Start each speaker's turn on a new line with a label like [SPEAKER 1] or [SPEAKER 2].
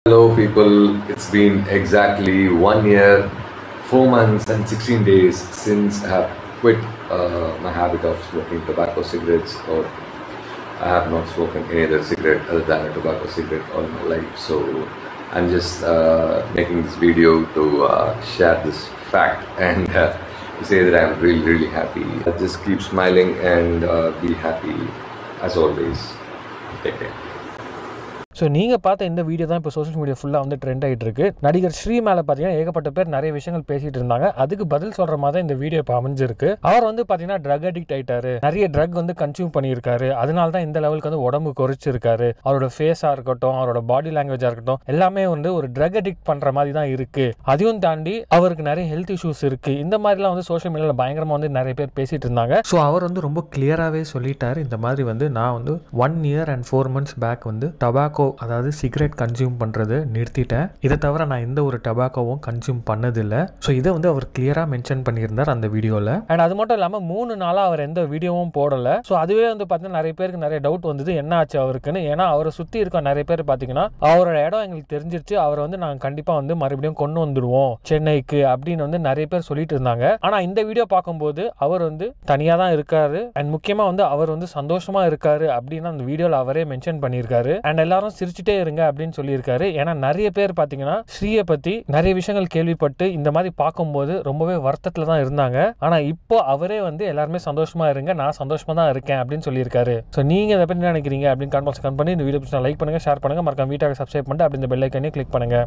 [SPEAKER 1] Hello people, it's been exactly 1 year, 4 months and 16 days since I have quit my habit of smoking tobacco cigarettes, or I have not spoken any other cigarette other than a tobacco cigarette all my life. So I'm just making this video to share this fact and to say that I'm really happy. Just keep smiling and be happy as always. Take care.
[SPEAKER 2] So நீங்கள் பார்த்த இந்த video தான் இப்போ social media ஃபுல்லாக வந்து trend ஆகிட்டு இருக்கு. நடிகர் ஸ்ரீ மேலே பார்த்தீங்கன்னா ஏகப்பட்ட பேர் நிறைய விஷயங்கள் பேசிட்டு இருந்தாங்க. அதுக்கு பதில் சொல்கிற மாதிரி தான் இந்த வீடியோ இப்போ அமைஞ்சிருக்கு. அவர் வந்து பார்த்தீங்கன்னா ட்ரக் அடிக்ட் ஆகிட்டாரு, நிறைய ட்ரக் வந்து கன்சியூம் பண்ணியிருக்காரு, அதனால தான் இந்த லெவலுக்கு வந்து உடம்பு குறைச்சிருக்காரு. அவரோட ஃபேஸாக இருக்கட்டும், அவரோட பாடி லாங்குவேஜாக இருக்கட்டும், எல்லாமே வந்து ஒரு ட்ரக் அடிக்ட் பண்ணுற மாதிரி தான் இருக்குது. அதையும் தாண்டி அவருக்கு நிறைய ஹெல்த் இஷ்யூஸ் இருக்குது. இந்த மாதிரிலாம் வந்து சோஷியல் மீடியாவில் பயங்கரமாக வந்து நிறைய பேர் பேசிட்டு இருந்தாங்க. ஸோ அவர் வந்து ரொம்ப கிளியராகவே சொல்லிட்டாரு, இந்த மாதிரி வந்து நான் வந்து 1 year and 4 months பேக் வந்து டொபாக்கோ, அதாவது சிகரெட் கன்சியூம் பண்ணுறது நிறுத்திட்டேன். இதை தவிர நான் எந்த ஒரு டொபாக்கோவும் கன்சியூம் பண்ணதில்லை. ஸோ இதை வந்து அவர் கிளியராக மென்ஷன் பண்ணியிருந்தார் அந்த வீடியோவில். அண்ட் அது மட்டும் இல்லாமல் 3 நாளாக அவர் எந்த வீடியோவும் போடலை. ஸோ அதுவே வந்து பார்த்தீங்கன்னா நிறைய பேருக்கு நிறைய டவுட் வந்தது என்ன ஆச்சு அவருக்குன்னு. ஏன்னா அவரை சுற்றி இருக்க நிறைய பேர் பார்த்தீங்கன்னா அவரோட இடம் எங்களுக்கு தெரிஞ்சிருச்சு, அவரை வந்து நாங்கள் கண்டிப்பாக வந்து மறுபடியும் கொண்டு வந்துடுவோம் சென்னைக்கு அப்படின்னு வந்து நிறைய பேர் சொல்லிட்டு இருந்தாங்க. ஆனால் இந்த வீடியோ பார்க்கும்போது அவர் வந்து தனியாக தான் இருக்காரு. அண்ட் முக்கியமாக வந்து அவர் வந்து சந்தோஷமா இருக்காரு அப்படின்னு அந்த வீடியோவில் அவரே மென்ஷன் பண்ணியிருக்காரு. அண்ட் எல்லாரும் சிரிச்சுட்டே இருங்க அப்படின்னு சொல்லியிருக்காரு. ஏன்னா நிறைய பேர் பார்த்தீங்கன்னா ஸ்ரீயை பற்றி நிறைய விஷயங்கள் கேள்விப்பட்டு இந்த மாதிரி பார்க்கும்போது ரொம்பவே வருத்தத்தில் தான் இருந்தாங்க. ஆனால் இப்போ அவரே வந்து எல்லாருமே சந்தோஷமா இருங்க, நான் சந்தோஷமா தான் இருக்கேன் அப்படின்னு சொல்லியிருக்காரு. ஸோ நீங்கள் இதை பற்றி நினைக்கிறீங்க அப்படின்னு கமெண்ட் பண்ணி இந்த வீடியோ லைக் பண்ணுங்க, ஷேர் பண்ணுங்க, மறக்காம வீட்டாக சப்ஸ்கிரைப் பண்ணிட்டு அப்படி இந்த பெல் ஐக்கானே கிளிக் பண்ணுங்க.